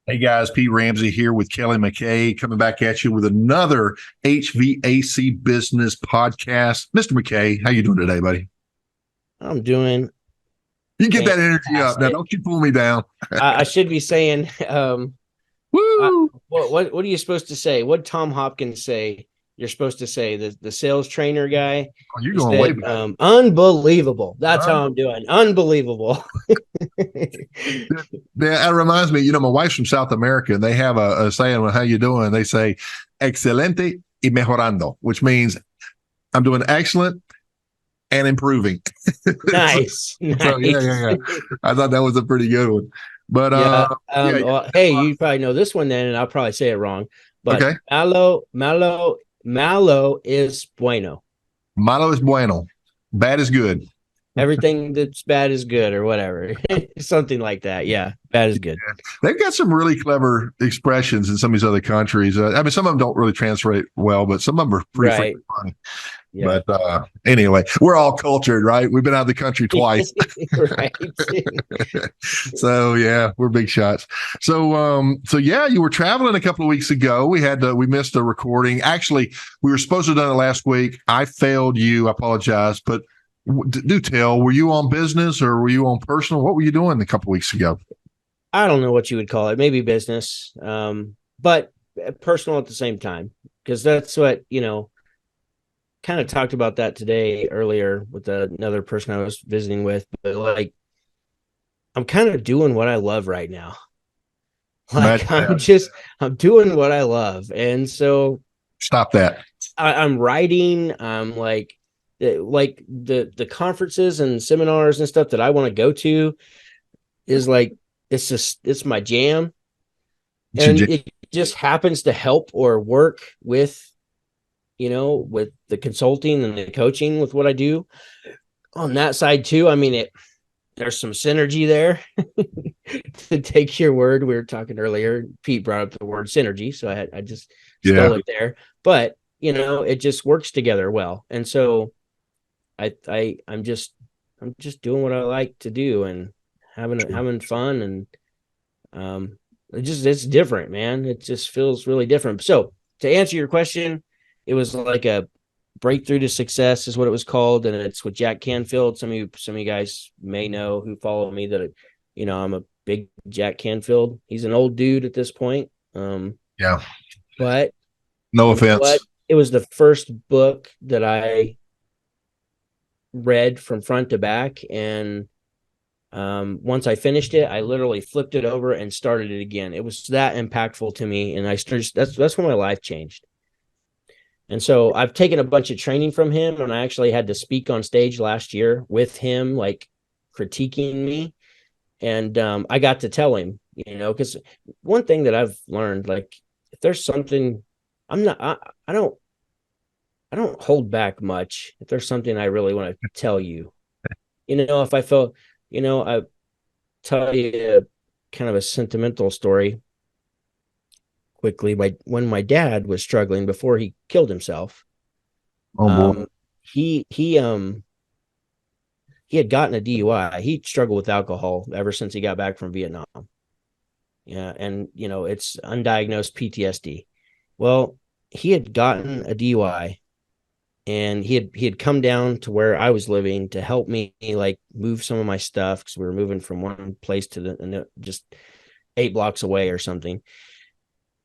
Hey guys, Pete Ramsey here with Kelly McKay coming back at you with another HVAC business podcast. Mr. McKay, how you doing today, buddy? I'm doing You get that energy up. Now, fantastic. don't you pull me down. I should be saying, Woo! what are you supposed to say? What Tom Hopkins say? You're supposed to say the sales trainer guy. Oh, you're He going way said, back. "Unbelievable." That's Huh? how I'm doing. Unbelievable. That reminds me, my wife's from South America and they have a saying on how you doing. They say, excelente y mejorando, which means I'm doing excellent and improving. so, Nice, yeah, nice. yeah. I thought that was a pretty good one. But Yeah. yeah, yeah. Well, hey, you probably know this one then, and I'll probably say it wrong. But Okay. malo is bueno. Malo es bueno. Bad is good. Everything that's bad is good, or whatever, something like that. Yeah, bad is good. They've got some really clever expressions in some of these other countries. I mean, some of them don't really translate well, but some of them are pretty Right. freaking funny. Yeah. But anyway, we're all cultured, right? We've been out of the country twice. Right. So yeah, we're big shots. So yeah, you were traveling a couple of weeks ago. We missed a recording. Actually, we were supposed to have done it last week. I failed you. I apologize, but do tell, were you on business or were you on personal? What were you doing a couple of weeks ago? I don't know what you would call it. Maybe business, but personal at the same time, because that's what, kind of talked about that today earlier with another person I was visiting with. But like, I'm kind of doing what I love right now. Imagine Like, that. I'm doing what I love. And so Stop that. I'm writing. I'm like the conferences and seminars and stuff that I want to go to is like, it's my jam, It's your and jam. it just happens to help or work with with the consulting and the coaching with what I do on that side too. I mean, there's some synergy there. To take your word, we were talking earlier, Pete brought up the word synergy, so I just Yeah. stole it there. But it just works together well. And so I'm just doing what I like to do and having fun. And it's different, man. It just feels really different. So to answer your question, it was like a breakthrough to success is what it was called, and it's with Jack Canfield. Some of you guys may know who follow me that I'm a big Jack Canfield. He's an old dude at this point. Yeah. But No you know what? offense. It was the first book that I read from front to back, and once I finished it, I literally flipped it over and started it again. It was that impactful to me, and I started. That's when my life changed. And so I've taken a bunch of training from him, and I actually had to speak on stage last year with him, like critiquing me. And I got to tell him, because one thing that I've learned, like, if there's something, I'm not, I don't hold back much. If there's something I really want to tell you, if I feel, I tell you kind of a sentimental story quickly. When my dad was struggling before he killed himself, Oh boy. um, he he um he had gotten a DUI. He struggled with alcohol ever since he got back from Vietnam. Yeah, and it's undiagnosed PTSD. Well, he had gotten a DUI, and he had come down to where I was living to help me like move some of my stuff, because we were moving from one place to just 8 blocks away or something.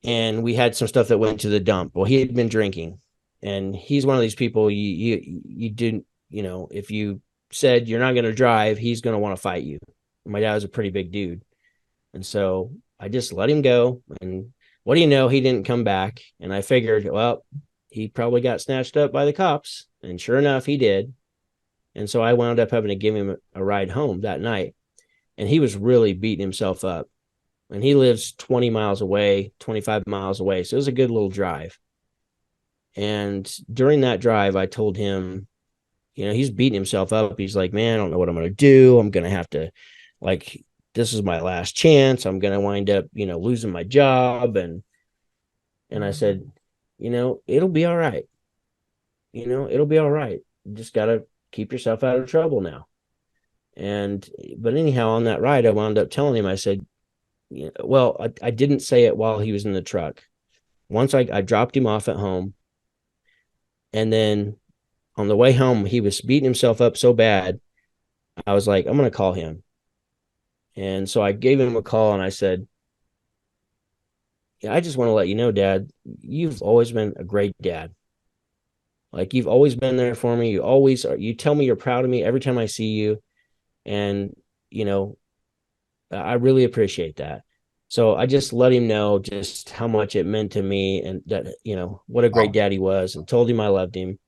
And we had some stuff that went to the dump. Well, he had been drinking, and he's one of these people you didn't, if you said you're not going to drive, he's going to want to fight you. My dad was a pretty big dude. And so I just let him go. And what do you know? He didn't come back. And I figured, well, he probably got snatched up by the cops. And sure enough, he did. And so I wound up having to give him a ride home that night. And he was really beating himself up. And he lives 20 miles away, 25 miles away. So it was a good little drive. And during that drive, I told him, he's beating himself up. He's like, man, I don't know what I'm going to do. I'm going to have to, like, this is my last chance. I'm going to wind up, losing my job. And I said, it'll be all right. It'll be all right. You just got to keep yourself out of trouble now. But anyhow, on that ride, I wound up telling him, I said, Yeah, well, I didn't say it while he was in the truck. Once I dropped him off at home, and then on the way home, he was beating himself up so bad. I was like, I'm going to call him. And so I gave him a call and I said, yeah, I just want to let you know, Dad, you've always been a great dad. Like, you've always been there for me. You always are. You tell me you're proud of me every time I see you. And, you know, I really appreciate that. So I just let him know just how much it meant to me, and that, you know, what a great Wow. dad he was, and told him I loved him.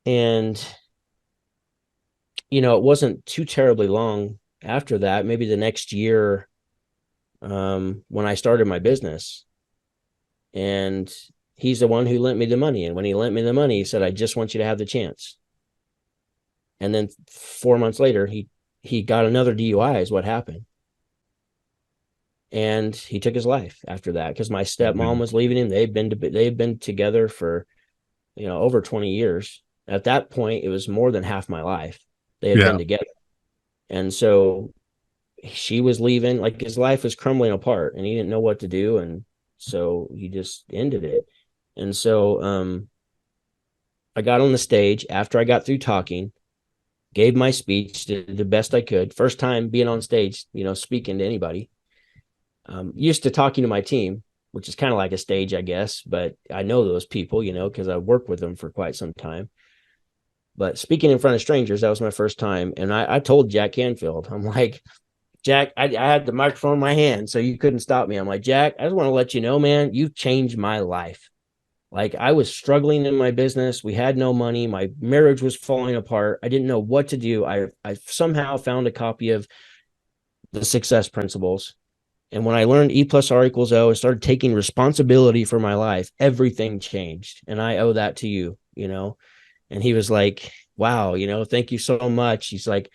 And, you know, it wasn't too terribly long after that, maybe the next year, when I started my business. And he's the one who lent me the money. And when he lent me the money, he said, I just want you to have the chance. And then 4 months later, he got another DUI is what happened. And he took his life after that, because my stepmom was leaving him. They've been together for, you know, over 20 years. At that point, it was more than half my life they had Yeah. been together. And so she was leaving, like, his life was crumbling apart and he didn't know what to do. And so he just ended it. And so I got on the stage after I got through talking, gave my speech, did the best I could. First time being on stage, you know, speaking to anybody. Used to talking to my team, which is kind of like a stage, I guess, but I know those people, you know, because I worked with them for quite some time. But speaking in front of strangers, that was my first time. And I told Jack Canfield, I'm like, Jack, I had the microphone in my hand, so you couldn't stop me. I'm like, Jack, I just want to let you know, man, you've changed my life. Like, I was struggling in my business. We had no money. My marriage was falling apart. I didn't know what to do. I somehow found a copy of the Success Principles. And when I learned E plus R equals O, I started taking responsibility for my life. Everything changed. And I owe that to you, you know? And he was like, wow, you know, thank you so much. He's like,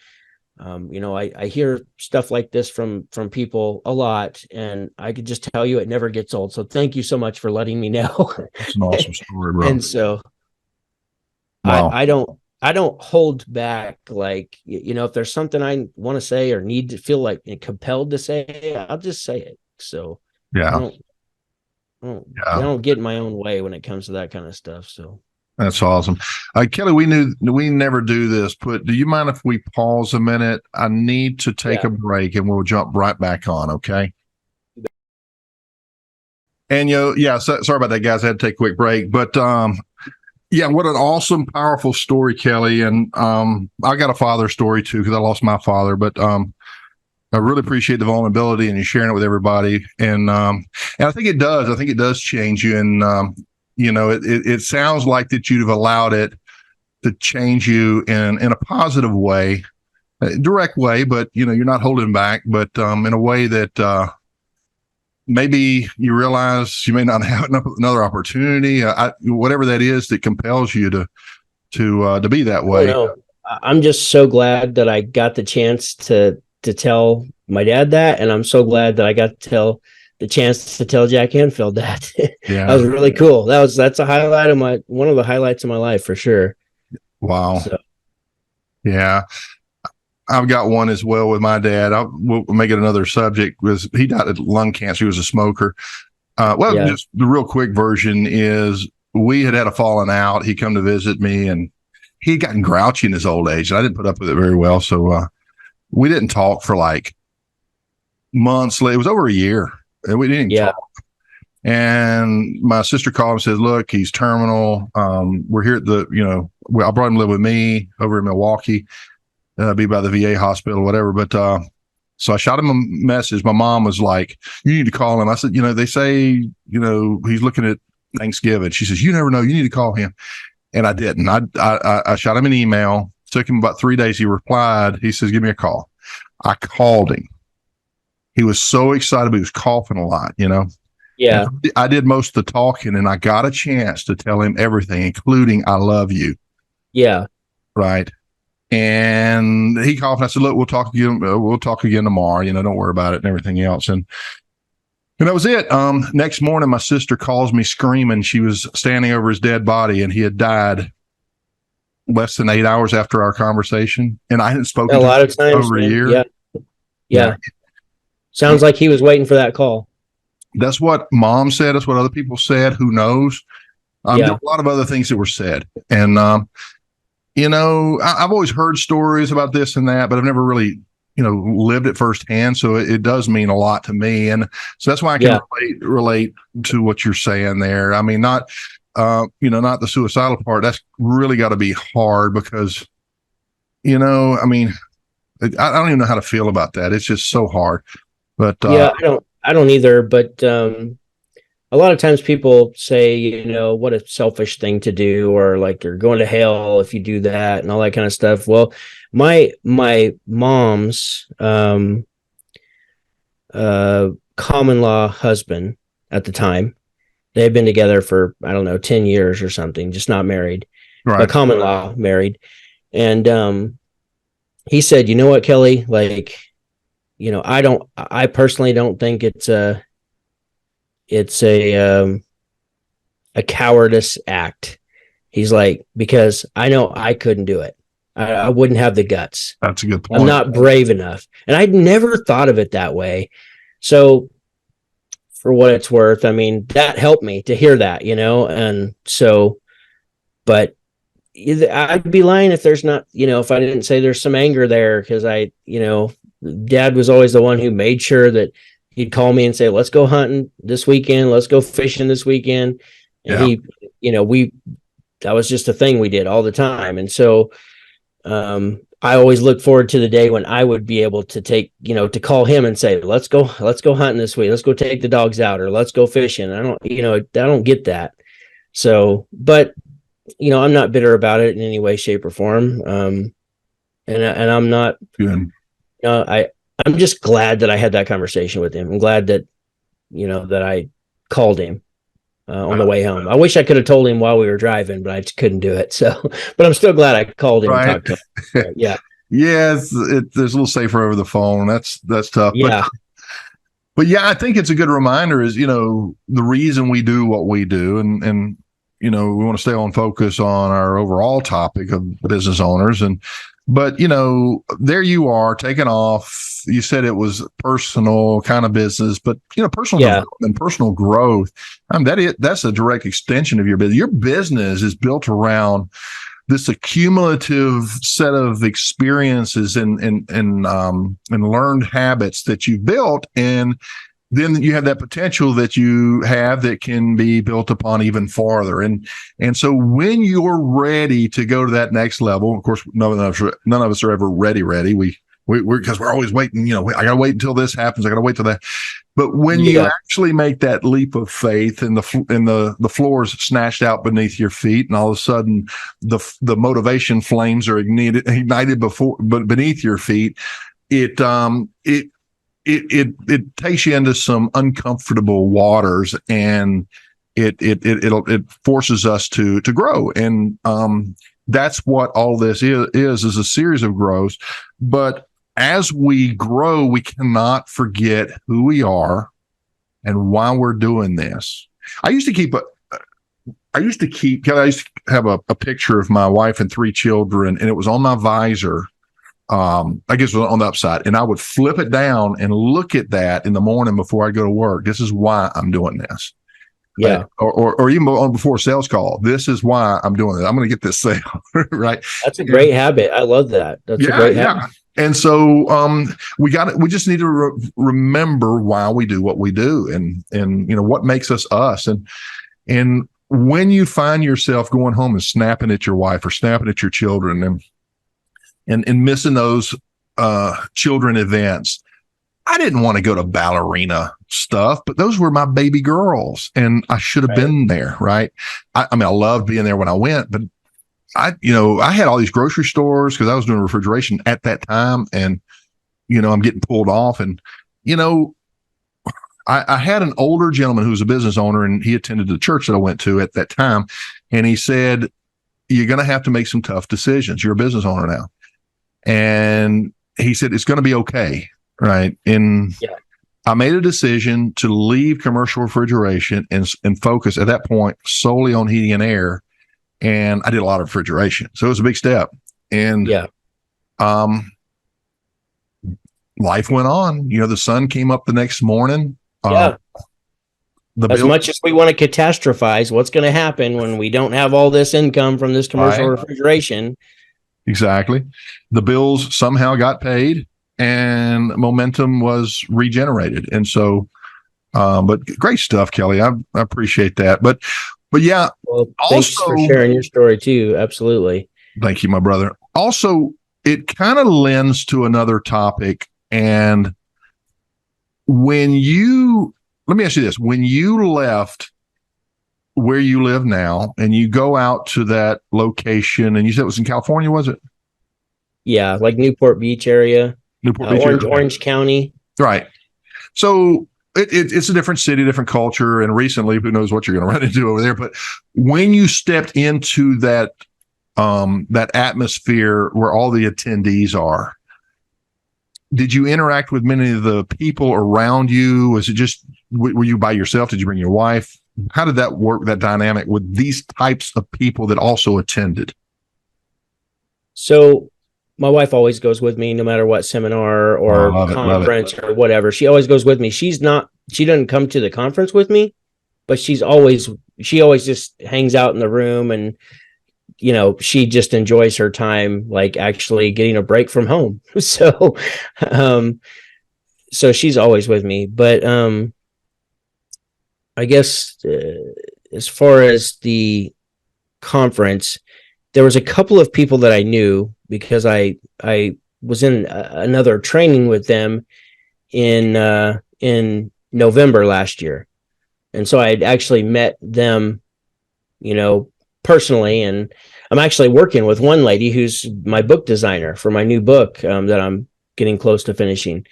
you know, I hear stuff like this from people a lot, and I could just tell you it never gets old. So thank you so much for letting me know. It's an awesome story, bro. And so Wow. I don't hold back. Like, you know, if there's something I want to say or need to feel like compelled to say, I'll just say it. So I Yeah. don't, I Yeah. don't get in my own way when it comes to that kind of stuff. So That's awesome. Kelly, we never do this, but do you mind if we pause a minute? I need to take yeah, a break and we'll jump right back on. Okay. And yeah, sorry about that, guys. I had to take a quick break, but yeah, what an awesome, powerful story, Kelly. And I got a father story too, because I lost my father, but I really appreciate the vulnerability and you sharing it with everybody. And I think it does. I think it does change you. And you know, it sounds like that you've allowed it to change you in a positive way, a direct way, but you know, you're not holding back, but in a way that maybe you realize you may not have another opportunity, whatever that is that compels you to be that I don't way. know. I'm just so glad that I got the chance to tell my dad that, and I'm so glad that I got to tell the chance to tell Jack Hanfield that. That Yeah. was really cool. That's a highlight of one of the highlights of my life for sure. Wow. So Yeah. I've got one as well with my dad. We'll make it another subject. Was he died of lung cancer? He was a smoker. Well, yeah, just the real quick version is we had a falling out. He come to visit me, and he'd gotten grouchy in his old age, and I didn't put up with it very well. So we didn't talk for like months. It was over a year, and we didn't yeah, talk. And my sister called and says, "Look, he's terminal. We're here at I brought him to live with me over in Milwaukee, be by the VA hospital, whatever." But so I shot him a message. My mom was like, "You need to call him." I said, they say, he's looking at Thanksgiving. She says, "You never know. You need to call him." And I didn't. I shot him an email. Took him about 3 days. He replied. He says, "Give me a call." I called him. He was so excited, but he was coughing a lot, yeah, And I did most of the talking, and I got a chance to tell him everything, including "I love you." yeah. Right. And he called and I said, "Look, we'll talk again. We'll talk again tomorrow. Don't worry about it," and everything else. And that was it. Next morning, my sister calls me screaming. She was standing over his dead body, and he had died less than 8 hours after our conversation. And I hadn't spoken A to him lot of times, over a man. year. Yeah, Yeah. yeah, Sounds like he was waiting for that call. That's what mom said. That's what other people said. Who knows? There were a lot of other things that were said. And, I've always heard stories about this and that, but I've never really, lived it firsthand. So it does mean a lot to me. And so that's why I can relate to what you're saying there. I mean, not the suicidal part. That's really got to be hard because, I don't even know how to feel about that. It's just so hard. But I don't either. But a lot of times people say, what a selfish thing to do, or like you're going to hell if you do that and all that kind of stuff. Well, my mom's common law husband at the time, they had been together for, I don't know, 10 years or something, just not married, but common law married. And he said, you know what, Kelley, like, I personally don't think it's a cowardice act. He's like, because I know I couldn't do it. I wouldn't have the guts. That's a good point. I'm not brave enough. And I'd never thought of it that way. So for what it's worth, I mean, that helped me to hear that, and so, but I'd be lying if there's not, if I didn't say there's some anger there, because Dad was always the one who made sure that he'd call me and say, let's go hunting this weekend. Let's go fishing this weekend. And that was just a thing we did all the time. And so, I always look forward to the day when I would be able to take, to call him and say, let's go hunting this week. Let's go take the dogs out, or let's go fishing. I don't get that. So, but, I'm not bitter about it in any way, shape, or form. And I'm not, I'm just glad that I had that conversation with him. I'm glad that, that I called him on the way home. I wish I could have told him while we were driving, but I just couldn't do it. So, but I'm still glad I called him and talked to him. Yeah. Yeah. There's a little safer over the phone. That's tough. Yeah. But yeah, I think it's a good reminder is, the reason we do what we do, and we want to stay on focus on our overall topic of business owners. But there you are taking off. You said it was personal kind of business, but personal development, personal growth. That's a direct extension of your business. Your business is built around this accumulative set of experiences and learned habits that you've built, and then you have that potential that you have that can be built upon even farther. And so when you're ready to go to that next level, of course, none of us are ever ready. We're because we're always waiting, I got to wait until this happens. I got to wait till that. But when you actually make that leap of faith and the floor is snatched out beneath your feet, and all of a sudden the motivation flames are ignited beneath your feet, it takes you into some uncomfortable waters, and it forces us to grow. And that's what all this is a series of growths. But as we grow, we cannot forget who we are and why we're doing this. I used to have a picture of my wife and 3 children, and it was on my visor. I guess it was on the upside, and I would flip it down and look at that in the morning before I go to work. This is why I'm doing this. Yeah. Or even before a sales call. This is why I'm doing it. I'm going to get this sale. Right. That's a great habit. I love that. That's a great habit. And so we just need to remember why we do what we do, and what makes us us. And when you find yourself going home and snapping at your wife or snapping at your children and missing those children events, I didn't want to go to ballerina stuff, but those were my baby girls, and I should have been there. Right. I mean, I loved being there when I went, but I had all these grocery stores because I was doing refrigeration at that time, and, I'm getting pulled off, and, I had an older gentleman who was a business owner, and he attended the church that I went to at that time. And he said, you're going to have to make some tough decisions. You're a business owner now. And he said, it's going to be okay. Right. And I made a decision to leave commercial refrigeration and focus at that point solely on heating and air. And I did a lot of refrigeration. So it was a big step. And life went on. The sun came up the next morning. Yeah. As much as we want to catastrophize what's going to happen when we don't have all this income from this commercial refrigeration. Exactly. The bills somehow got paid and momentum was regenerated. And so, but great stuff, Kelley. I appreciate that. But yeah. Well, thanks for sharing your story too. Absolutely. Thank you, my brother. Also, it kind of lends to another topic. And let me ask you this, when you left where you live now and you go out to that location, and you said it was in California, was it? Yeah, like Newport Beach area. Orange County. Right. So it's a different city, different culture. And recently, who knows what you're going to run into over there. But when you stepped into that atmosphere where all the attendees are, did you interact with many of the people around you? Was it just, were you by yourself? Did you bring your wife? How did that work, that dynamic with these types of people that also attended? So my wife always goes with me no matter what seminar or conference or whatever. She always goes with me. She doesn't come to the conference with me, but she always just hangs out in the room, and she just enjoys her time, like actually getting a break from home. So she's always with me. But I guess as far as the conference, there was a couple of people that I knew because I was in another training with them in November last year. And so I had actually met them, personally, and I'm actually working with one lady who's my book designer for my new book that I'm getting close to finishing.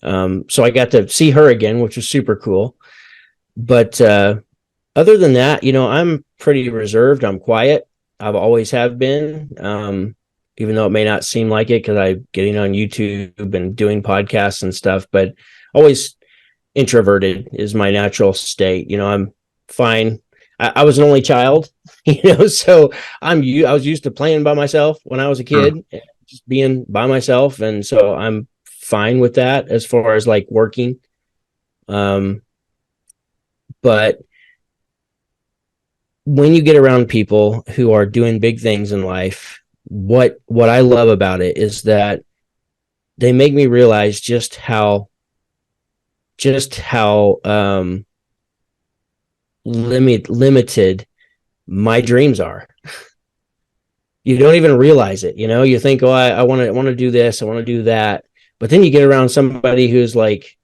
So I got to see her again, which was super cool. But other than that, I'm pretty reserved. I'm quiet. I've always have been, even though it may not seem like it because I'm getting on YouTube and doing podcasts and stuff, but always introverted is my natural state. I'm fine. I was an only child, so I was used to playing by myself when I was a kid, just being by myself. And so I'm fine with that as far as like working. But when you get around people who are doing big things in life, what I love about it is that they make me realize just how limited my dreams are. You don't even realize it. You think, oh, I want to do this, I want to do that, but then you get around somebody who's like,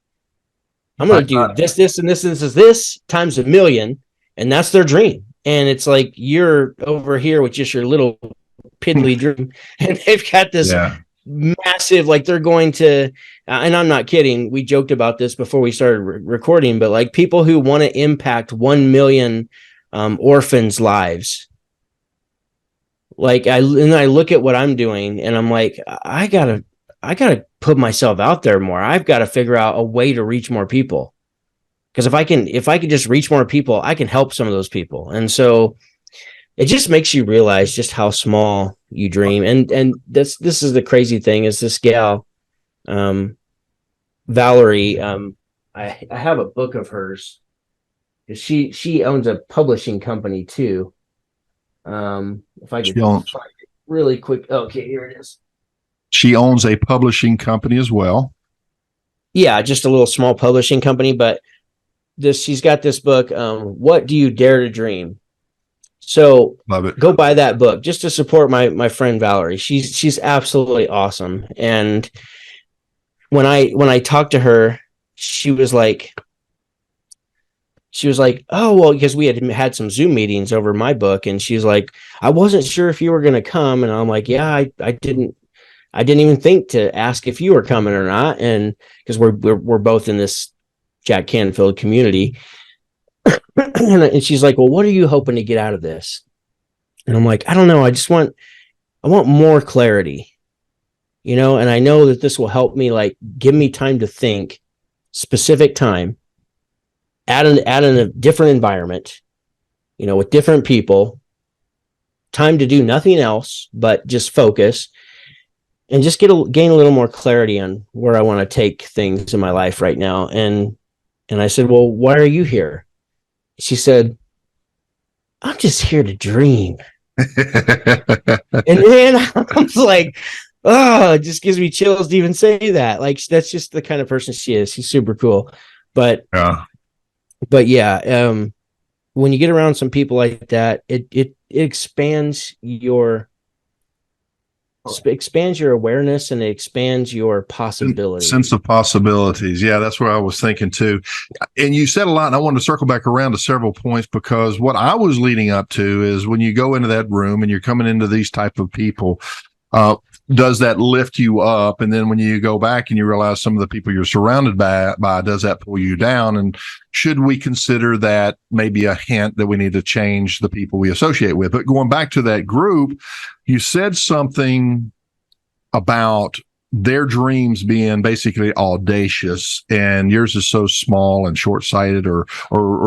I'm going to do this and this times a million, and that's their dream. And it's like you're over here with just your little piddly dream, and they've got this massive, like they're going to, and I'm not kidding. We joked about this before we started recording, but like people who want to impact 1 million orphans' lives. Like I look at what I'm doing, and I'm like, I gotta put myself out there more. I've got to figure out a way to reach more people. Because if I could just reach more people, I can help some of those people. And so it just makes you realize just how small you dream. And this is the crazy thing is this gal, Valerie, I have a book of hers. She owns a publishing company too. If I could find it really quick. Okay, here it is. She owns a publishing company as well. Yeah, just a little small publishing company, but she's got this book, What Do You Dare to Dream? So love it. Go buy that book just to support my friend Valerie. She's absolutely awesome. And when I talked to her, she was like, oh, well, because we had some Zoom meetings over my book, and she's like, I wasn't sure if you were going to come. And I'm like, yeah, I didn't even think to ask if you were coming or not. And because we're both in this Jack Canfield community. And she's like, well, what are you hoping to get out of this? And I'm like, I don't know. I want more clarity, and I know that this will help me, like, give me time to think, specific time, add in a different environment, with different people, time to do nothing else but just focus. and just gain a little more clarity on where I want to take things in my life right now. And I said, well, why are you here? She said, I'm just here to dream. And then I was like, oh, it just gives me chills to even say that. Like, that's just the kind of person she is. She's super cool. But yeah, when you get around some people like that, it expands your awareness, and it expands your possibilities. Sense of possibilities. Yeah, that's where I was thinking too. And you said a lot, and I wanted to circle back around to several points, because what I was leading up to is when you go into that room and you're coming into these type of people, does that lift you up? And then when you go back and you realize some of the people you're surrounded by, does that pull you down? And should we consider that maybe a hint that we need to change the people we associate with? But going back to that group, you said something about their dreams being basically audacious, and yours is so small and short-sighted, or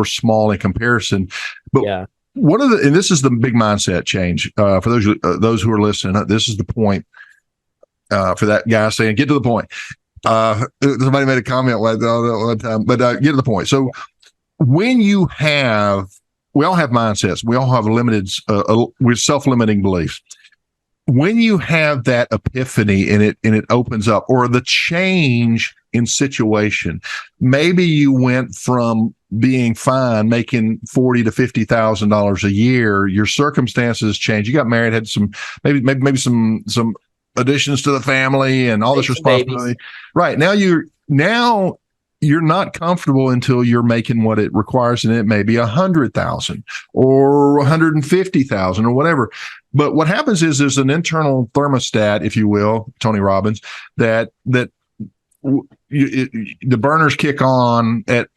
small in comparison. But yeah, and this is the big mindset change for those who are listening. This is the point for that guy saying, "Get to the point." Somebody made a comment one time, but get to the point. So when we all have mindsets, we all have we're self-limiting beliefs. When you have that epiphany and it opens up, or the change in situation, maybe you went from being fine, making $40,000 to $50,000 a year, your circumstances changed. You got married, had some maybe some additions to the family, and all this responsibility. Babies. Right now you're not comfortable until you're making what it requires, and it may be 100,000 or 150,000 or whatever. But what happens is there's an internal thermostat, if you will, Tony Robbins, that the burners kick on at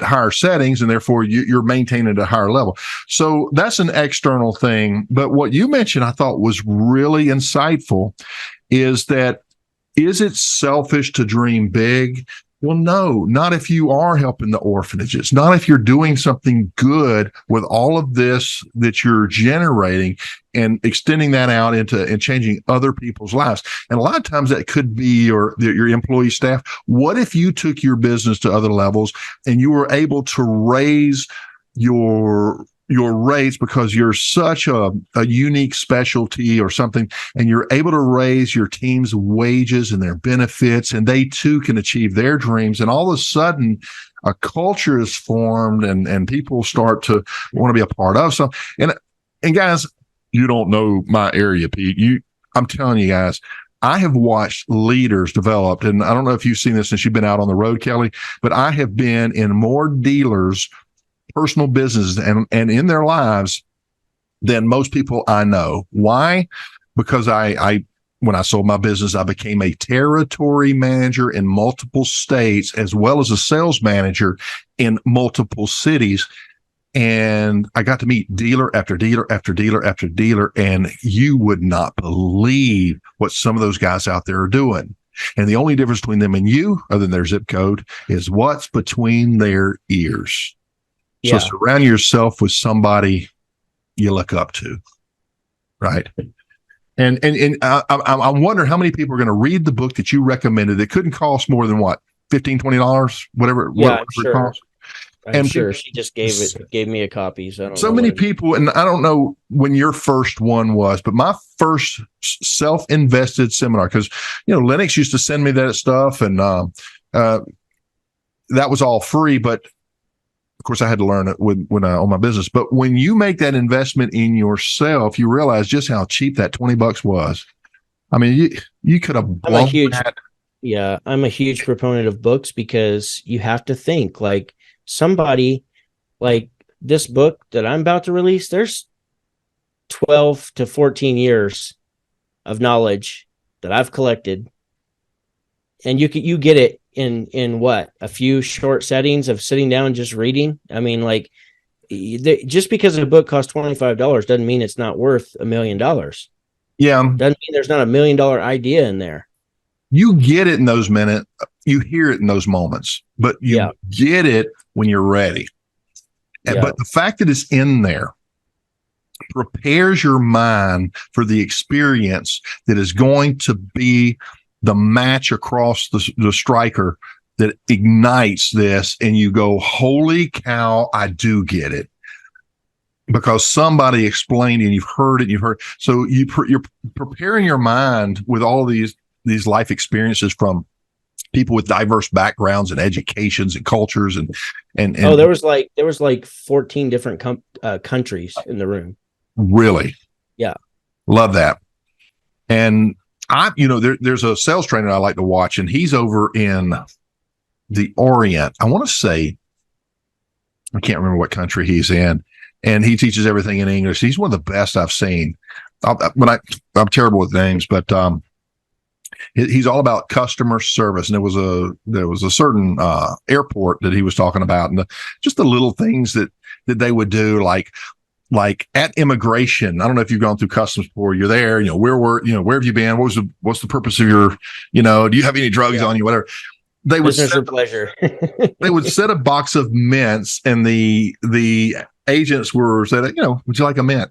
higher settings, and therefore you're maintaining at a higher level. So that's an external thing. But what you mentioned, I thought was really insightful, is it selfish to dream big? Well, no, not if you are helping the orphanages, not if you're doing something good with all of this that you're generating and extending that out and changing other people's lives. And a lot of times that could be your employee staff. What if you took your business to other levels and you were able to raise your rates because you're such a unique specialty or something, and you're able to raise your team's wages and their benefits, and they too can achieve their dreams. And all of a sudden a culture is formed, and people start to want to be a part of something. And guys, you don't know my area, Pete. I'm telling you guys, I have watched leaders developed, and I don't know if you've seen this since you've been out on the road, Kelley, but I have been in more dealers' personal businesses and in their lives than most people I know. Why? Because when I sold my business, I became a territory manager in multiple states, as well as a sales manager in multiple cities. And I got to meet dealer after dealer after dealer after dealer. And you would not believe what some of those guys out there are doing. And the only difference between them and you, other than their zip code, is what's between their ears. So surround yourself with somebody you look up to, right? And I wonder how many people are going to read the book that you recommended. It couldn't cost more than what, $15, $20, whatever it costs. I'm sure she just gave me a copy. So I don't know many people, and I don't know when your first one was, but my first self-invested seminar, because Lennox used to send me that stuff, and that was all free, but of course, I had to learn it when I own my business. But when you make that investment in yourself, you realize just how cheap that $20 was. I mean, you could have blown that. Yeah, I'm a huge proponent of books, because you have to think like somebody like this book that I'm about to release. There's 12 to 14 years of knowledge that I've collected, and you get it in what, a few short settings of sitting down and just reading. I mean, like, just because a book costs $25 doesn't mean it's not worth $1 million. Yeah, doesn't mean there's not $1 million idea in there. You get it in those minutes, you hear it in those moments, but you get it when you're ready. But the fact that it's in there prepares your mind for the experience that is going to be the match across the striker that ignites this, and you go, holy cow, I do get it. Because somebody explained it and you've heard. So you're preparing your mind with all these life experiences from people with diverse backgrounds and educations and cultures and there was like 14 different countries in the room. Really? Yeah. Love that. And there's a sales trainer I like to watch, and he's over in the Orient. I want to say, I can't remember what country he's in, and he teaches everything in English. He's one of the best I've seen. I'm terrible with names, but he's all about customer service. And there was a certain airport that he was talking about, and just the little things that they would do, like at immigration. I don't know if you've gone through customs before. You're there, where have you been? What's the purpose of your, do you have any drugs on you? Whatever. They would business or pleasure. They would set a box of mints, and the agents were said, would you like a mint?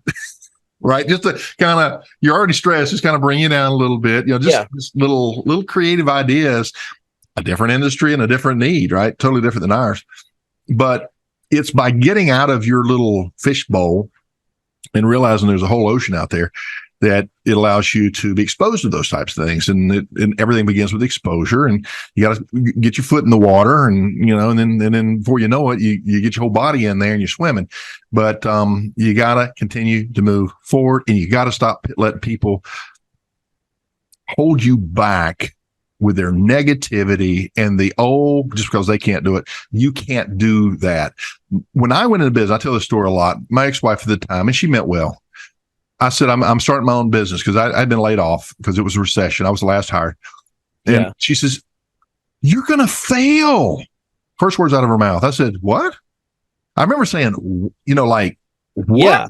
Right. Just to kind of, you're already stressed, just kind of bring you down a little bit, just little creative ideas, a different industry and a different need, right? Totally different than ours. But it's by getting out of your little fishbowl and realizing there's a whole ocean out there that it allows you to be exposed to those types of things. And everything begins with exposure, and you got to get your foot in the water, and, and then before you know it, you get your whole body in there and you're swimming. But you got to continue to move forward, and you got to stop letting people hold you back with their negativity and just because they can't do it, you can't do that. When I went into business, I tell this story a lot. My ex-wife at the time, and she meant well, I said, I'm starting my own business because I'd been laid off because it was a recession. I was the last hired. And she says, you're going to fail. First words out of her mouth. I said, what? I remember saying, like, what? Yeah.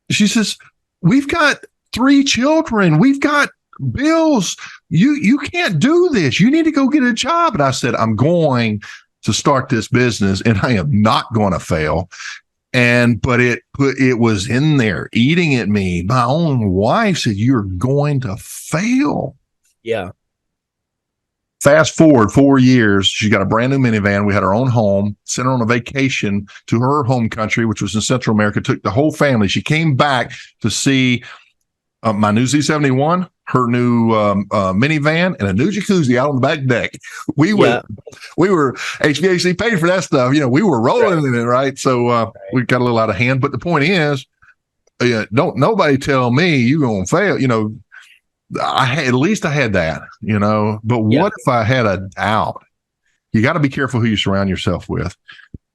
She says, we've got 3 children. We've got bills. You can't do this. You need to go get a job. And I said, I'm going to start this business, and I am not going to fail. But it was in there eating at me. My own wife said, you're going to fail. Yeah. Fast forward 4 years. She got a brand new minivan. We had our own home, sent her on a vacation to her home country, which was in Central America, took the whole family. She came back to see my new Z71, her new minivan, and a new jacuzzi out on the back deck. We were HVAC paid for that stuff. We were rolling in it, right? So we got a little out of hand. But the point is, don't nobody tell me you're gonna fail. At least I had that. But what if I had a doubt? You got to be careful who you surround yourself with.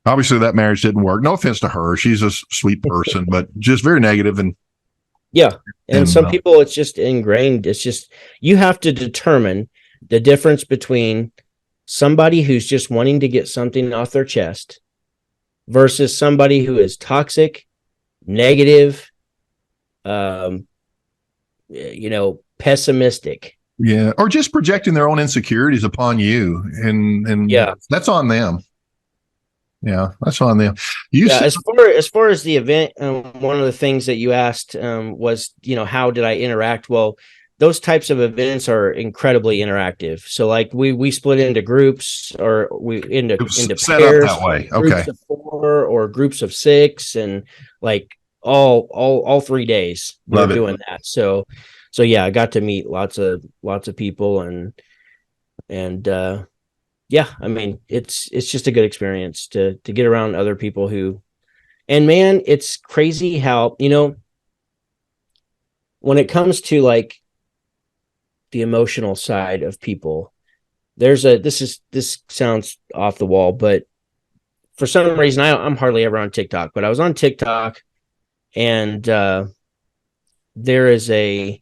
Obviously, that marriage didn't work. No offense to her; she's a sweet person, but just very negative and. Yeah. And some people, it's just ingrained. It's just, you have to determine the difference between somebody who's just wanting to get something off their chest versus somebody who is toxic, negative, pessimistic. Yeah. Or just projecting their own insecurities upon you. And that's on them. Yeah, that's on them. As far as the event, one of the things that you asked was, how did I interact? Well, those types of events are incredibly interactive. So, like we split into groups, or into set pairs, up that way. Okay, groups of 4 or groups of 6, and like all 3 days we're doing that. So yeah, I got to meet lots of people and. Yeah, I mean, it's just a good experience to get around other people who, and man, it's crazy how, when it comes to like the emotional side of people, this sounds off the wall, but for some reason I'm hardly ever on TikTok, but I was on TikTok, and there is a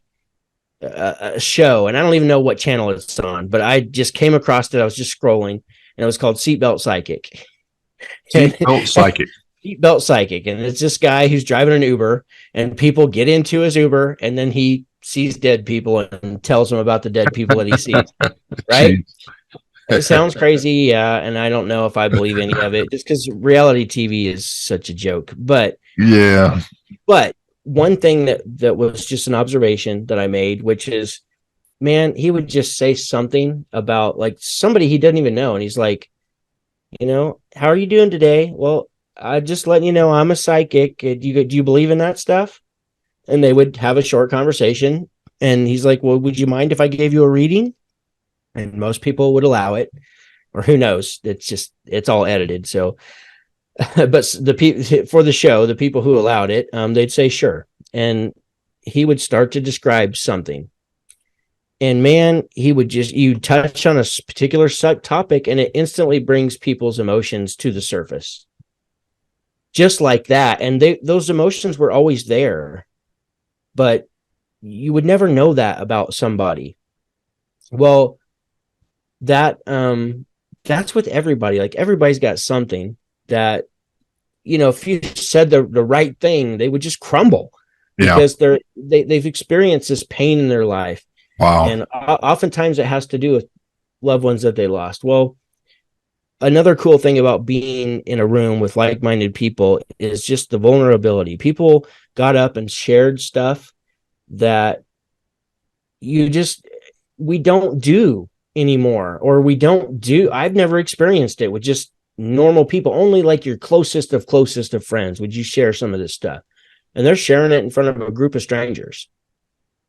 show, and I don't even know what channel it's on, but I just came across it. I was just scrolling, and it was called Seatbelt Psychic. Seatbelt Psychic. Seatbelt Psychic. And it's this guy who's driving an Uber, and people get into his Uber, and then he sees dead people and tells them about the dead people that he sees. Right? It sounds crazy, yeah, and I don't know if I believe any of it, just because reality TV is such a joke. But one thing that was just an observation that I made, which is, man, he would just say something about like somebody he doesn't even know. And he's like, how are you doing today? Well, I just letting you know I'm a psychic. Do you believe in that stuff? And they would have a short conversation. And he's like, well, would you mind if I gave you a reading? And most people would allow it, or who knows? It's all edited. So, but the people for the show, the people who allowed it, they'd say, sure. And he would start to describe something. And man, you touch on a particular topic and it instantly brings people's emotions to the surface. Just like that. And those emotions were always there, but you would never know that about somebody. Well, that's with everybody. Like everybody's got something that, if you said the right thing, they would just crumble because they've experienced this pain in their life. Wow. And oftentimes it has to do with loved ones that they lost. Well, another cool thing about being in a room with like-minded people is just the vulnerability. People got up and shared stuff that we don't do anymore, or I've never experienced it with just normal people. Only like your closest of friends would you share some of this stuff. And they're sharing it in front of a group of strangers.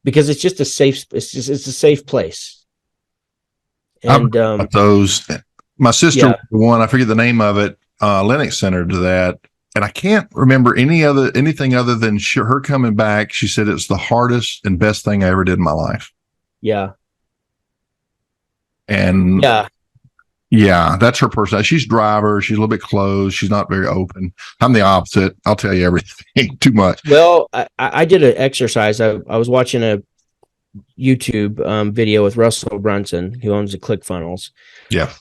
Because it's just it's a safe place. And those, my sister, one, I forget the name of it, Lennox Center to that. And I can't remember anything other than her coming back. She said it's the hardest and best thing I ever did in my life. Yeah. And that's her personality. She's driver. She's a little bit closed. She's not very open. I'm the opposite. I'll tell you everything too much. Well, I did an exercise. I was watching a YouTube video with Russell Brunson, who owns the ClickFunnels. Yeah.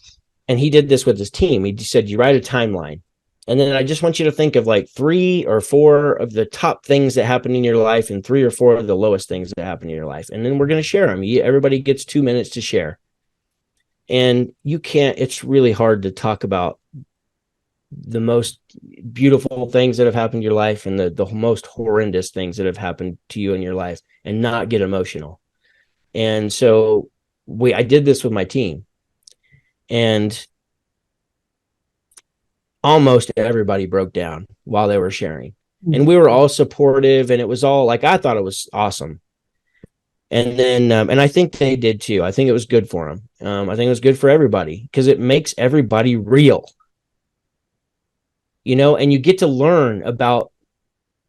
And he did this with his team. He said, you write a timeline. And then I just want you to think of like 3 or 4 of the top things that happen in your life and 3 or 4 of the lowest things that happen in your life. And then we're going to share them. Everybody gets 2 minutes to share. And it's really hard to talk about the most beautiful things that have happened in your life and the most horrendous things that have happened to you in your life and not get emotional. And so I did this with my team, and almost everybody broke down while they were sharing, and we were all supportive, and it was all like, I thought it was awesome. And then, and I think they did too. I think it was good for them. I think it was good for everybody because it makes everybody real, and you get to learn about,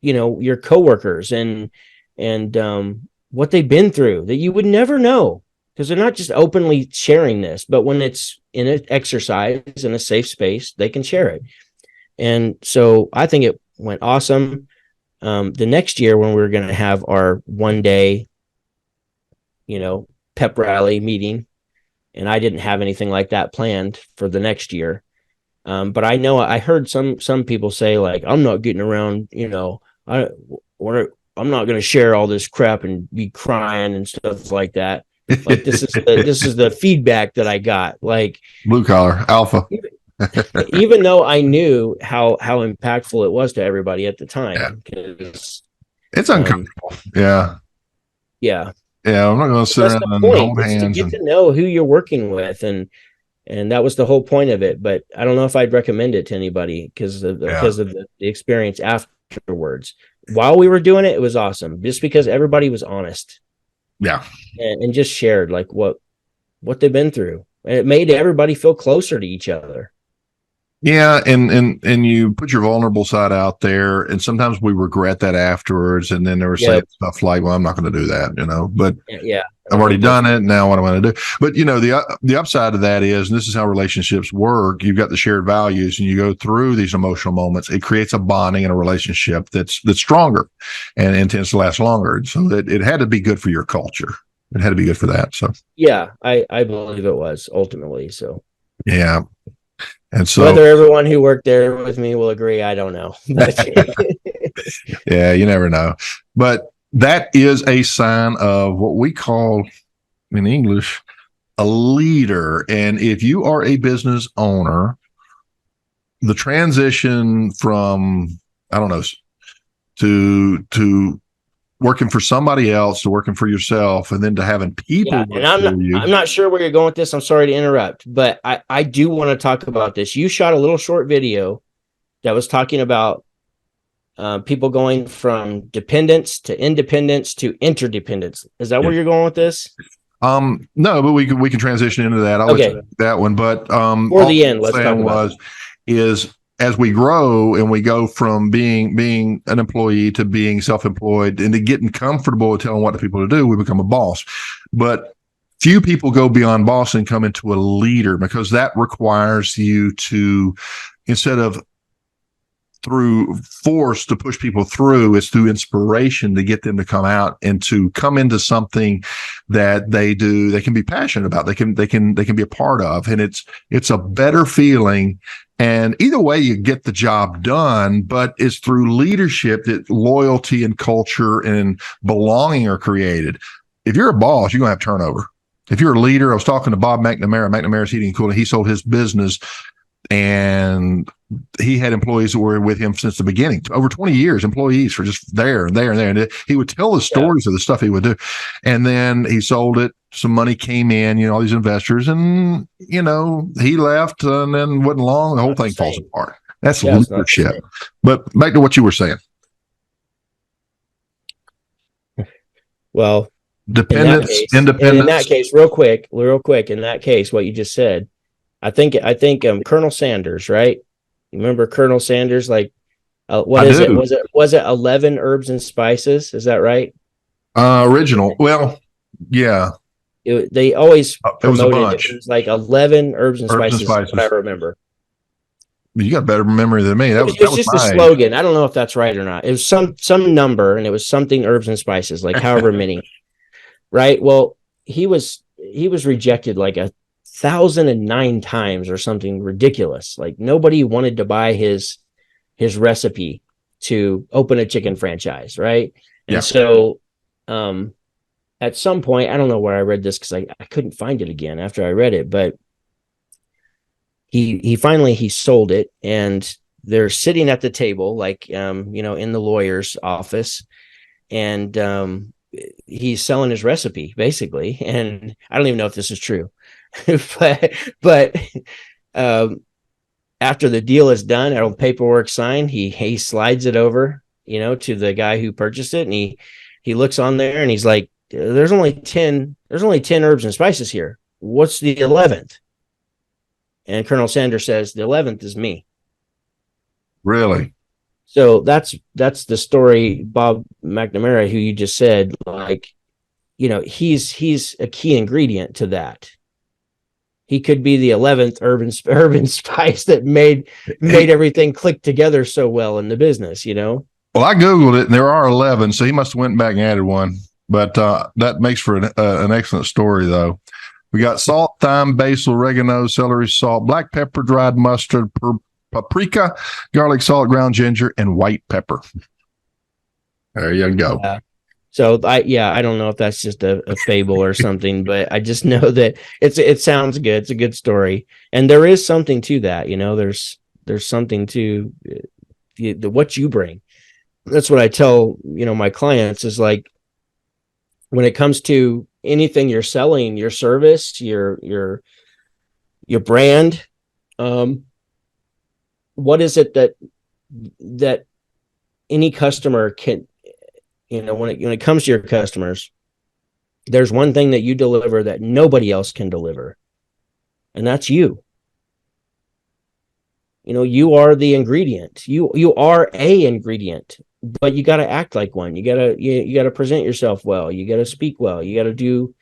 your coworkers and what they've been through that you would never know because they're not just openly sharing this, but when it's in an exercise in a safe space, they can share it. And so I think it went awesome. The next year when we were going to have our one-day pep rally meeting, and I didn't have anything like that planned for the next year. But I heard some people say like, I'm not getting around, I'm not going to share all this crap and be crying and stuff like that. Like this is the feedback that I got. Like blue collar alpha. Even though I knew how impactful it was to everybody at the time. It's uncomfortable. Yeah. Yeah, I'm not going to sit around and hold hands. To get to know who you're working with, and that was the whole point of it. But I don't know if I'd recommend it to anybody because of the experience afterwards. While we were doing it, it was awesome, just because everybody was honest. Yeah, and just shared like what they've been through, and it made everybody feel closer to each other. Yeah, and you put your vulnerable side out there, and sometimes we regret that afterwards. And then there was stuff like, "Well, I'm not going to do that," But I've already done it. Now what am I going to do? But the upside of that is, and this is how relationships work. You've got the shared values, and you go through these emotional moments. It creates a bonding in a relationship that's stronger, and tends to last longer. So it had to be good for your culture. It had to be good for that. So I believe it was ultimately. So yeah. And so whether everyone who worked there with me will agree, I don't know. Yeah, you never know. But that is a sign of what we call in English a leader. And if you are a business owner, the transition from, to working for somebody else to working for yourself, and then to having people and I'm not sure where you're going with this. I'm sorry to interrupt, but I do want to talk about this. You shot a little short video that was talking about people going from dependence to independence to interdependence. Is that where you're going with this? No, but we can transition into that. I'll let you that one. But for the end, let's talk about is as we grow and we go from being an employee to being self-employed and to getting comfortable with telling what the people to do, we become a boss. But few people go beyond boss and come into a leader, because that requires you to, instead of through force to push people through, it's through inspiration to get them to come out and to come into something that they can be passionate about, they can be a part of. And it's a better feeling. And either way, you get the job done, but it's through leadership that loyalty and culture and belonging are created. If you're a boss, you're going to have turnover. If you're a leader, I was talking to Bob McNamara's Heating and Cooling. He sold his business, and he had employees that were with him since the beginning, over 20 years, employees for just there and there and there. And he would tell the stories of the stuff he would do. And then he sold it. Some money came in, all these investors, and, he left, and then wasn't long, the whole thing falls apart. That's leadership. But back to what you were saying. Well, dependence, independence. In that case, real quick, in that case, what you just said, I think Colonel Sanders, right? You remember Colonel Sanders? Like, what is it? Was it 11 herbs and spices? Is that right? Original. Well, yeah. They always promoted it was a bunch. It was like 11 herbs and spices. What I remember. You got a better memory than me. That was just a slogan. I don't know if that's right or not. It was some number, and it was something herbs and spices, like however many. Right. Well, he was rejected like 1,009 times or something ridiculous. Like nobody wanted to buy his recipe to open a chicken franchise, right? And so at some point, I don't know where I read this because I couldn't find it again after I read it, but he finally sold it, and they're sitting at the table, like in the lawyer's office, and he's selling his recipe basically. And I don't even know if this is true. but after the deal is done, all the paperwork signed, he slides it over, to the guy who purchased it, and he looks on there and he's like, there's only 10 herbs and spices here. What's the 11th? And Colonel Sanders says, the 11th is me. Really? So that's the story. Bob McNamara, who you just said, like, he's a key ingredient to that. He could be the 11th herb and spice that made everything click together so well in the business, Well, I Googled it, and there are 11, so he must have went back and added one. But that makes for an excellent story, though. We got salt, thyme, basil, oregano, celery salt, black pepper, dried mustard, paprika, garlic salt, ground ginger, and white pepper. There you go. So I don't know if that's just a fable or something, but I just know that it sounds good. It's a good story, and there is something to that. There's something to what you bring. That's what I tell my clients is like, when it comes to anything you're selling, your service, your brand, what is it that any customer can, when it comes to your customers, there's one thing that you deliver that nobody else can deliver, and that's you. You are the ingredient. You are a ingredient, but you got to act like one. You got to present yourself well. You got to speak well. You got to do,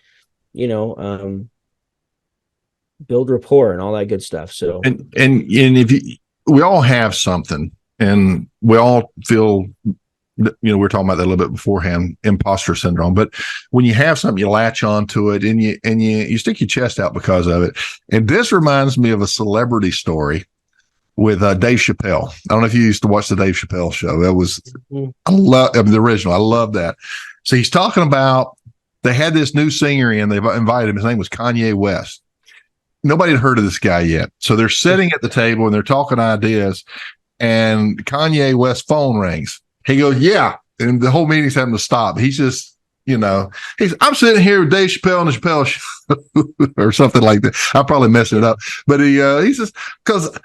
build rapport and all that good stuff. So, and if we all have something, and we all feel, we were talking about that a little bit beforehand, imposter syndrome. But when you have something, you latch onto it, and you stick your chest out because of it. And this reminds me of a celebrity story with Dave Chappelle. I don't know if you used to watch the Dave Chappelle show. That was, I love the original. I love that. So he's talking about, they had this new singer in, they invited him. His name was Kanye West. Nobody had heard of this guy yet. So they're sitting at the table and they're talking ideas, and Kanye West's phone rings. He goes, yeah. And the whole meeting's having to stop. He's just, I'm sitting here with Dave Chappelle on the Chappelle show or something like that. I'm probably messing it up. But he says, because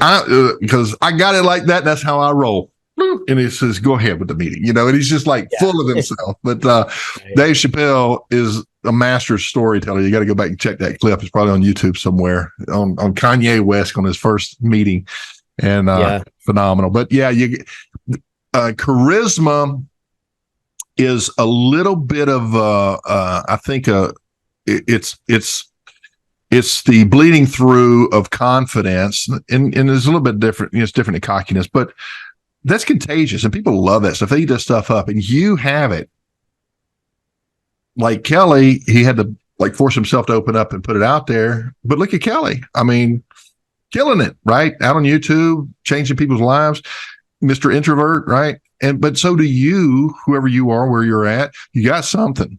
I got it like that. That's how I roll. And he says, go ahead with the meeting, and he's just like full of himself. But Dave Chappelle is a master storyteller. You got to go back and check that clip. It's probably on YouTube somewhere on Kanye West on his first meeting. And phenomenal. But charisma is a little bit of I think it's the bleeding through of confidence, and it's a little bit different. It's different than cockiness, but that's contagious, and people love that stuff. They eat that stuff up, and you have it. Like Kelley, he had to force himself to open up and put it out there. But look at Kelley. I mean, killing it, right? Out on YouTube, changing people's lives, Mr. Introvert, right? But so do you, whoever you are, where you're at, you got something,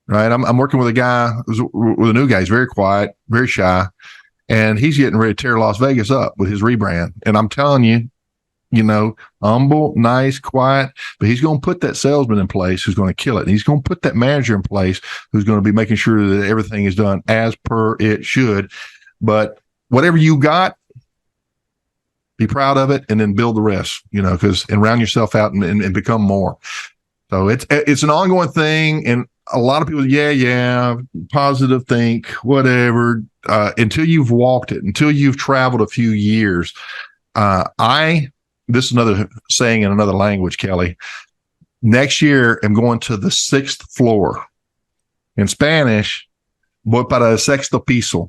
right? I'm working with with a new guy. He's very quiet, very shy, and he's getting ready to tear Las Vegas up with his rebrand. And I'm telling you, humble, nice, quiet, but he's going to put that salesman in place who's going to kill it. And he's going to put that manager in place who's going to be making sure that everything is done as per it should. But whatever you got, be proud of it, and then build the rest, and round yourself out and become more. So it's an ongoing thing. And a lot of people, positive think, whatever, until you've walked it, until you've traveled a few years. This is another saying in another language, Kelley. Next year, I'm going to the 6th floor. In Spanish, voy para el sexto piso.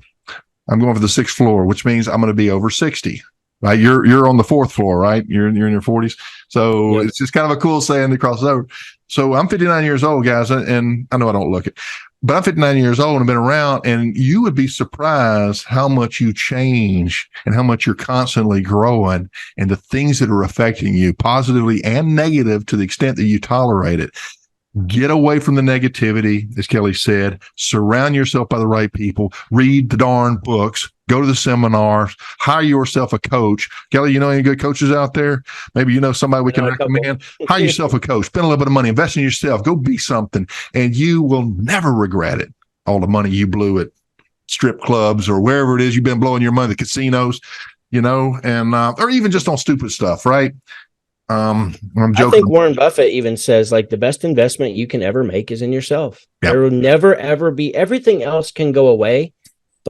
I'm going for the 6th floor, which means I'm going to be over 60. Right? You're on the 4th floor, right? You're in your 40s. So It's just kind of a cool saying that crosses over. So I'm 59 years old, guys, and I know I don't look it, but I'm 59 years old and I've been around, and you would be surprised how much you change and how much you're constantly growing, and the things that are affecting you positively and negative to the extent that you tolerate it. Get away from the negativity, as Kelley said. Surround yourself by the right people. Read the darn books. Go to the seminars. Hire yourself a coach. Kelley, any good coaches out there? Maybe somebody we can recommend. Hire yourself a coach. Spend a little bit of money. Invest in yourself. Go be something, and you will never regret it. All the money you blew at strip clubs or wherever it is you've been blowing your money, the casinos, and or even just on stupid stuff, right? I'm joking. I think Warren Buffett even says the best investment you can ever make is in yourself. Yep. There will never ever be, everything else can go away,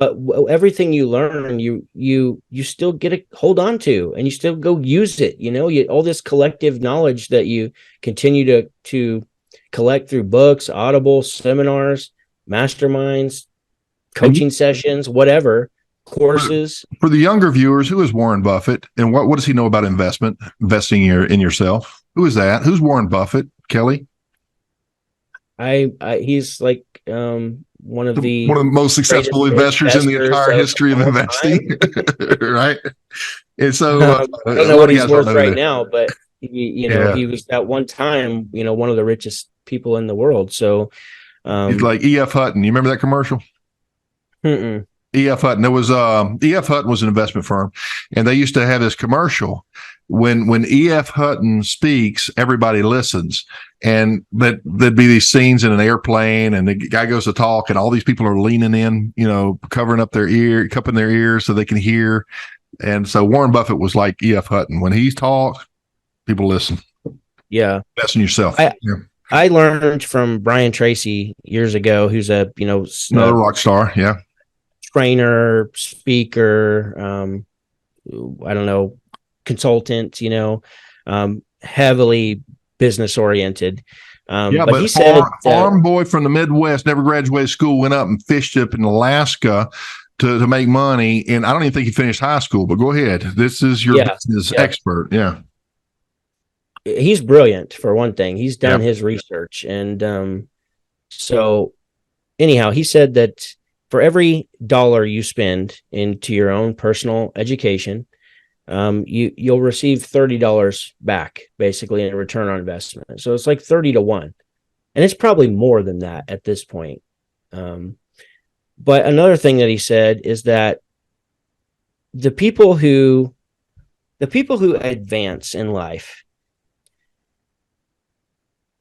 but everything you learn, you still get to hold on to, and you still go use it. All this collective knowledge that you continue to collect through books, Audible, seminars, masterminds, coaching sessions, whatever. Courses. For the younger viewers, who is Warren Buffett, and what does he know about investing in yourself? Who is that? Who's Warren Buffett, Kelley? He's one of the most successful investors in the entire history of investing, right? And so I don't know what he's worth right now, but he was at one time, one of the richest people in the world. So he's like E.F. Hutton. You remember that commercial? Mm-mm. E.F. Hutton. There was E.F. Hutton was an investment firm, and they used to have this commercial. When E.F. Hutton speaks, everybody listens, and there'd be these scenes in an airplane, and the guy goes to talk, and all these people are leaning in, covering up cupping their ears so they can hear. And so Warren Buffett was like E.F. Hutton. When he talks, people listen. Yeah, invest in yourself. I learned from Brian Tracy years ago, who's another rock star. Yeah. Trainer, speaker, I don't know, consultant, heavily business oriented. But he said farm boy from the Midwest, never graduated school, went up and fished up in Alaska to make money. And I don't even think he finished high school, but go ahead. This is your business expert. Yeah. He's brilliant, for one thing. He's done his research. And so anyhow, he said that for every dollar you spend into your own personal education, you'll receive $30 back, basically, in return on investment. So it's like 30 to 1. And it's probably more than that at this point. But another thing that he said is that the people who advance in life,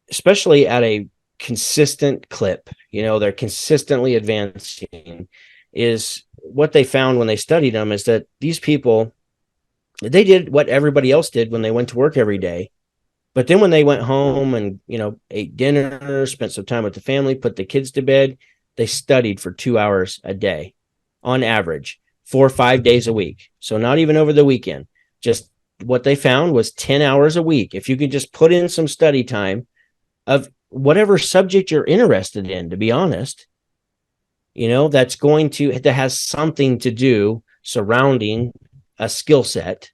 especially at a consistent clip, they're consistently advancing, is what they found when they studied them is that these people, they did what everybody else did when they went to work every day. But then when they went home and, ate dinner, spent some time with the family, put the kids to bed, they studied for 2 hours a day on average, 4 or 5 days a week. So not even over the weekend. Just what they found was 10 hours a week. If you could just put in some study time of whatever subject you're interested in, to be honest, that has something to do surrounding a skill set,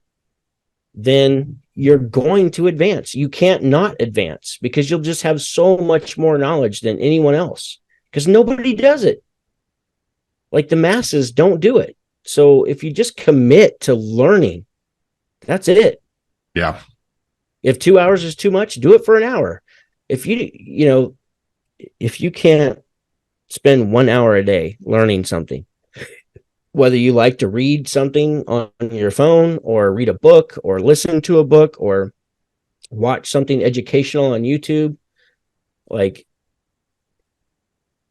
then you're going to advance. You can't not advance because you'll just have so much more knowledge than anyone else because nobody does it. Like the masses don't do it. So if you just commit to learning, that's it. Yeah. If 2 hours is too much, do it for an hour. If you can't spend 1 hour a day learning something, whether you like to read something on your phone or read a book or listen to a book or watch something educational on YouTube, like,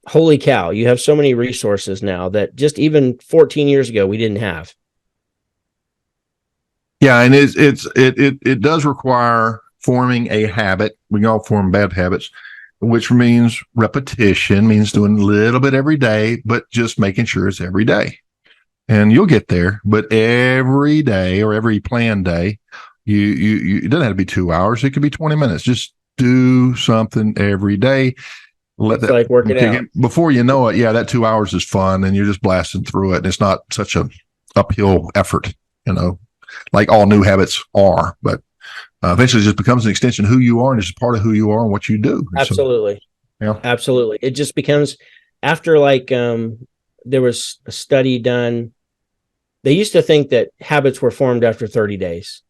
holy cow, you have so many resources now that just even 14 years ago we didn't have. Yeah, and it does require forming a habit. We can all form bad habits, which means repetition, means doing a little bit every day, but just making sure it's every day. And you'll get there, but every day or every planned day, you it doesn't have to be 2 hours. It could be 20 minutes. Just do something every day. It's like working out. Before you know it, yeah, that 2 hours is fun, and you're just blasting through it. And it's not such a uphill effort, like all new habits are. But eventually, it just becomes an extension of who you are, and it's part of who you are and what you do. And absolutely, yeah, absolutely. It just becomes after there was a study done. They used to think that habits were formed after 30 days.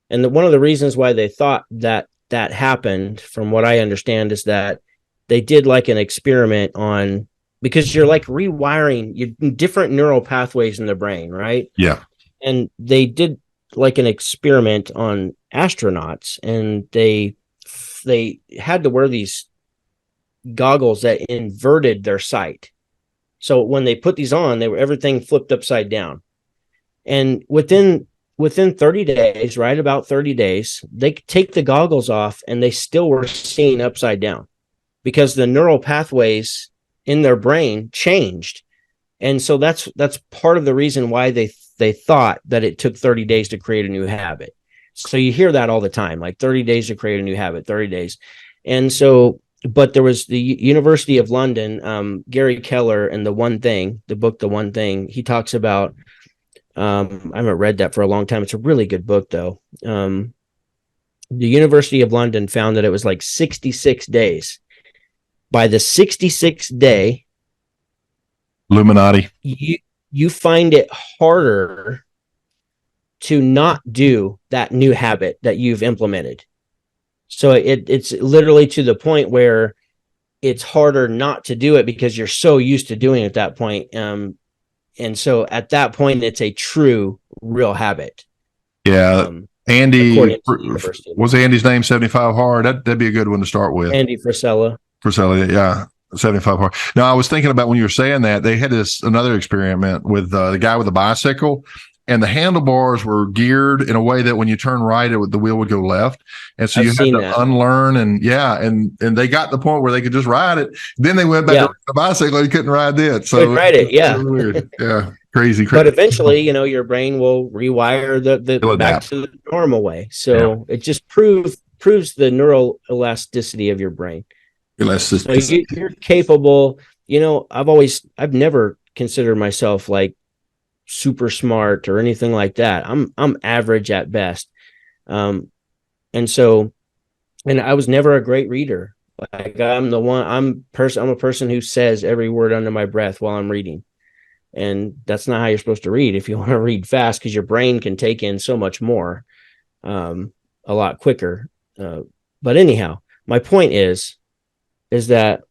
And one of the reasons why they thought that happened, from what I understand, is that they did like an experiment on, because you're like rewiring your different neural pathways in the brain, right? Yeah. And they did like an experiment on astronauts, and they had to wear these goggles that inverted their sight. So when they put these on, everything flipped upside down. And within 30 days, right about 30 days, they take the goggles off and they still were seeing upside down because the neural pathways in their brain changed. And so that's part of the reason why they thought that it took 30 days to create a new habit. So you hear that all the time, like 30 days to create a new habit, 30 days. And so, but there was the University of London, Gary Keller, and the book, The One Thing, he talks about, I haven't read that for a long time. It's a really good book though. The University of London found that it was like 66 days. By the 66th day, Illuminati, you find it harder to not do that new habit that you've implemented. So it's literally to the point where it's harder not to do it because you're so used to doing it at that point. And so at that point, it's a true, real habit. Yeah. Andy, was Andy's name 75 Hard? That'd be a good one to start with. Andy Frisella, yeah. 75 Hard. Now, I was thinking about when you were saying that, they had another experiment with the guy with the bicycle, and the handlebars were geared in a way that when you turn right, the wheel would go left. And so you had to unlearn, and they got to the point where they could just ride it. Then they went back to the bicycle and couldn't ride it. So ride it. Yeah. So weird. Yeah. Crazy. But eventually, your brain will rewire the back to the normal way. So it just proves the neural elasticity of your brain. So you're capable. I've never considered myself like super smart or anything like that. I'm average at best. And I was never a great reader. Like I'm a person who says every word under my breath while I'm reading. And that's not how you're supposed to read if you want to read fast, because your brain can take in so much more a lot quicker. But anyhow, my point is that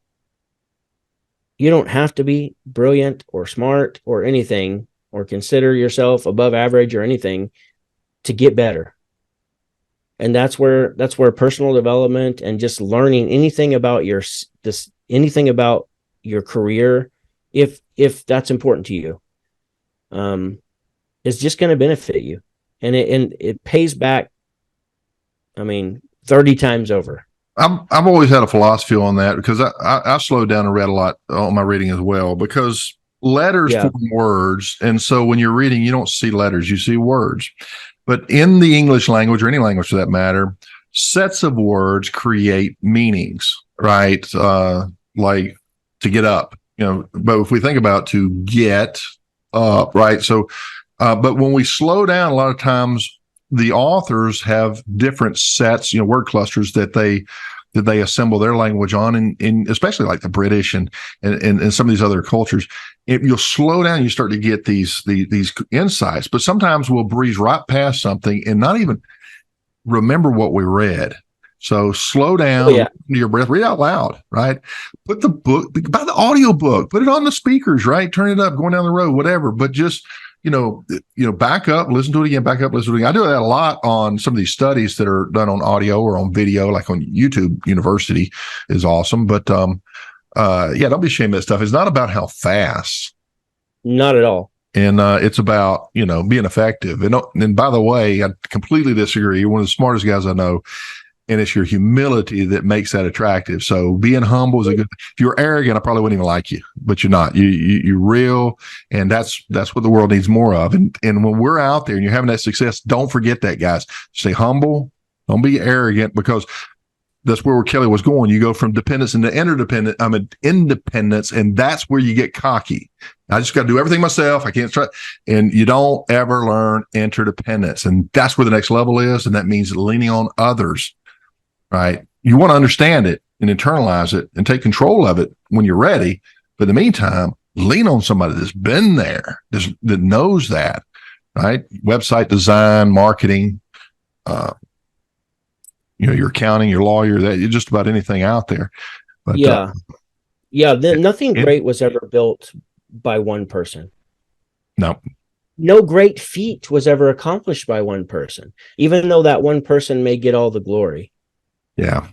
you don't have to be brilliant or smart or anything, or consider yourself above average or anything, to get better. And that's where personal development and just learning anything about anything about your career, if that's important to you, is just going to benefit you, and it pays back. I mean, 30 times over. I've always had a philosophy on that, because I slowed down and read a lot on my reading as well, because letters form words. And so when you're reading, you don't see letters, you see words. But in the English language, or any language for that matter, sets of words create meanings, right? Like to get up, but if we think about to get up, right? So, but when we slow down, a lot of times the authors have different sets, word clusters that they assemble their language on, and especially like the British and some of these other cultures. If you'll slow down, you start to get these insights. But sometimes we'll breeze right past something and not even remember what we read. So slow down, listen to your breath, read out loud, right? Put the book, buy the audio book, put it on the speakers, right? Turn it up, going down the road, whatever. But just back up, listen to it again, back up, listen to it again. I do that a lot on some of these studies that are done on audio or on video, like on YouTube University is awesome. But don't be ashamed of that stuff. It's not about how fast. Not at all. And it's about, being effective. And by the way, I completely disagree. You're one of the smartest guys I know. And it's your humility that makes that attractive. So being humble is a good. If you're arrogant, I probably wouldn't even like you, but you're not. You're real, and that's what the world needs more of. And when we're out there and you're having that success, don't forget that, guys. Stay humble. Don't be arrogant, because that's where Kelley was going. You go from dependence into independence, and that's where you get cocky. I just got to do everything myself. I can't try. And you don't ever learn interdependence, and that's where the next level is. And that means leaning on others. Right. You want to understand it and internalize it and take control of it when you're ready. But in the meantime, lean on somebody that's been there, that knows that, right? Website design, marketing, your accounting, your lawyer, that you're just about anything out there. But nothing great was ever built by one person. No great feat was ever accomplished by one person, even though that one person may get all the glory. Yeah.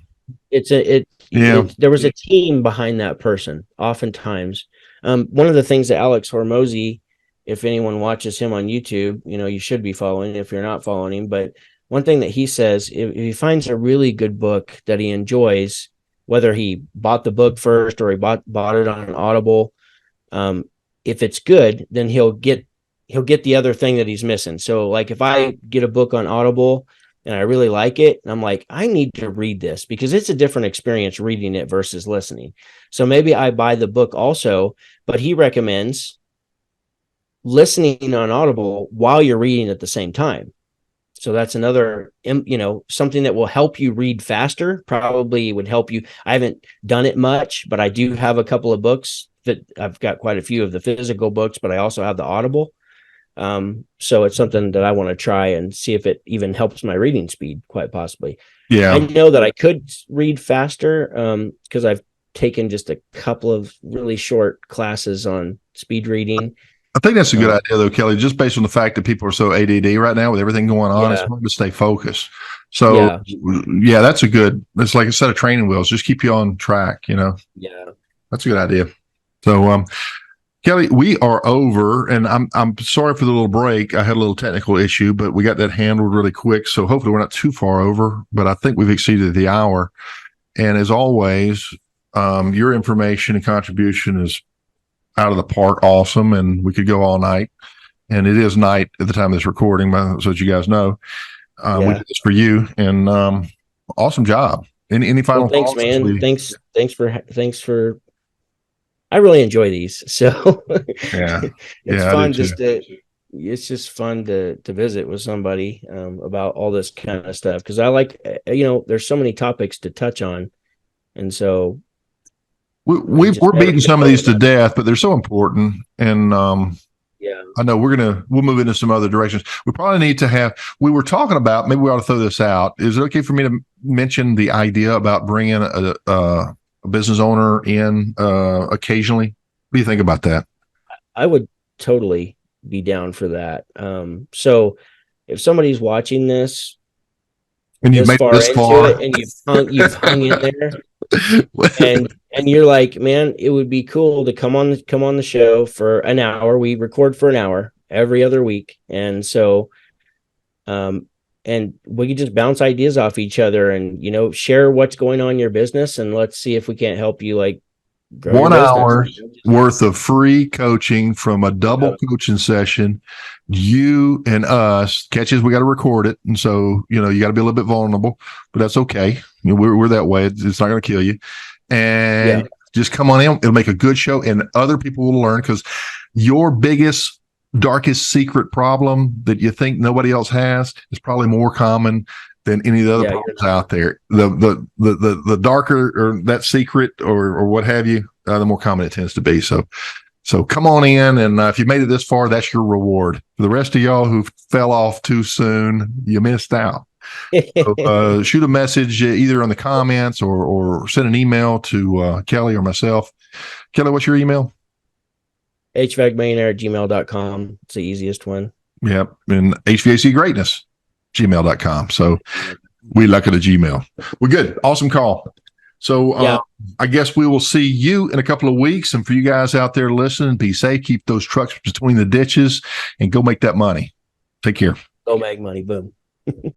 There was a team behind that person. Oftentimes, one of the things that Alex Hormozy, if anyone watches him on YouTube, you should be following if you're not following him. But one thing that he says, if he finds a really good book that he enjoys, whether he bought the book first or he bought it on Audible, if it's good, then he'll get the other thing that he's missing. So like if I get a book on Audible and I really like it, and I'm like, I need to read this, because it's a different experience reading it versus listening. So maybe I buy the book also, but he recommends listening on Audible while you're reading at the same time. So that's another, something that will help you read faster. Probably would help you. I haven't done it much, but I do have a couple of books that I've got quite a few of the physical books, but I also have the Audible. So it's something that I want to try and see if it even helps my reading speed, quite possibly. Yeah. I know that I could read faster because I've taken just a couple of really short classes on speed reading. I think that's a good idea, though, Kelley, just based on the fact that people are so ADD right now with everything going on. It's hard to stay focused. So, that's it's like a set of training wheels. Just keep you on track, Yeah. That's a good idea. So, Kelley, we are over, and I'm sorry for the little break. I had a little technical issue, but we got that handled really quick. So hopefully we're not too far over, but I think we've exceeded the hour. And as always, your information and contribution is out of the park, awesome, and we could go all night. And it is night at the time of this recording, so that you guys know. We did this for you, and awesome job. Any final thanks, thoughts? Man. Thanks for. I really enjoy these, so it's fun it's just fun to visit with somebody about all this kind of stuff, because I like there's so many topics to touch on, and so we're beating some of these to death, but they're so important. And I know we'll move into some other directions. We probably need to we were talking about, maybe we ought to throw this out. Is it okay for me to mention the idea about bringing a business owner in occasionally? What do you think about that? I would totally be down for that. So if somebody's watching this And you've this made it far this into far. it, and you've hung in there, and you're like, man, it would be cool to come on the show for an hour. We record for an hour every other week, and so and we could just bounce ideas off each other, and share what's going on in your business, and let's see if we can't help you like grow your 1 business. hour worth of free coaching from a double coaching session. You and us. Catches, we got to record it, and so you got to be a little bit vulnerable, but that's okay. We're that way. It's not going to kill you, and just come on in. It'll make a good show, and other people will learn, because your biggest, darkest secret problem that you think nobody else has is probably more common than any of the other problems out there. The darker or that secret or what have you, the more common it tends to be. So come on in, and if you made it this far, that's your reward. For the rest of y'all who fell off too soon, you missed out. So, shoot a message either on the comments or send an email to Kelley or myself. Kelley, what's your email? HVACmillionaire@gmail.com. It's the easiest one. Yep. And HVAC greatness, gmail.com. So we luck at a Gmail. We're good. Awesome call. So I guess we will see you in a couple of weeks. And for you guys out there listening, be safe. Keep those trucks between the ditches and go make that money. Take care. Go make money. Boom.